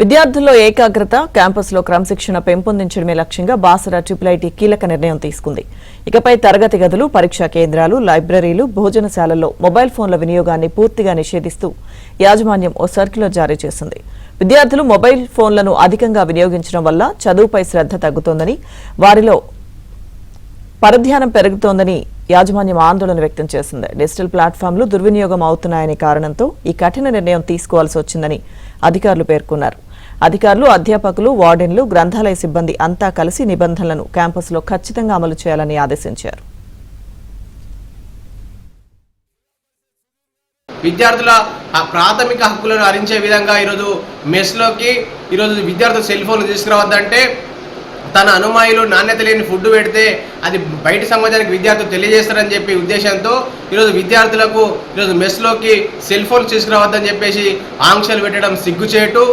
విద్యార్థుల్లో ఏకాగ్రత, క్యాంపస్లో క్రమశిక్షణ పెంపొందించడమే లక్ష్యంగా బాసర ట్రిపుల్ కీలక నిర్ణయం తీసుకుంది. ఇకపై తరగతి గదులు, పరీక్షా కేంద్రాలు, లైబ్రరీలు, భోజనశాలల్లో మొబైల్ ఫోన్ల వినియోగాన్ని పూర్తిగా నిషేధిస్తూ యాజమాన్యం ఓ సర్క్యులర్ జారీ చేసింది. విద్యార్థులు మొబైల్ ఫోన్లను అధికంగా వినియోగించడం వల్ల చదువుపై శ్రద్ధ తగ్గుతోందని, వారిలో పరధ్యానం పెరుగుతోందని యాజమాన్యం ఆందోళన వ్యక్తం చేసింది. డిజిటల్ ప్లాట్ఫామ్లు దుర్వినియోగం అవుతున్నాయనే కారణంతో ఈ కఠిన నిర్ణయం తీసుకోవాల్సి వచ్చిందని అధికారులు పేర్కొన్నారు. అధికారులు, అధ్యాపకులు, వార్డెన్లు, గ్రంథాలయ సిబ్బంది అంతా కలిసి నిబంధనలను క్యాంపస్లో ఖచ్చితంగా అమలు చేయాలని ఆదేశించారు. విద్యార్థుల ప్రాథమిక హక్కులను హరించే విధంగా ఈరోజు మెస్లోకి విద్యార్థులు సెల్ ఫోన్లు తీసుకురావద్దంటే తన అనుమాయులు నాణ్యత లేని ఫుడ్ పెడితే అది బయటి సమాజానికి విద్యార్థులు తెలియజేస్తారని చెప్పి ఉద్దేశంతో ఈరోజు విద్యార్థులకు మెస్లోకి సెల్ ఫోన్స్ తీసుకురావద్దని చెప్పేసి ఆంక్షలు పెట్టడం సిగ్గుచేటు.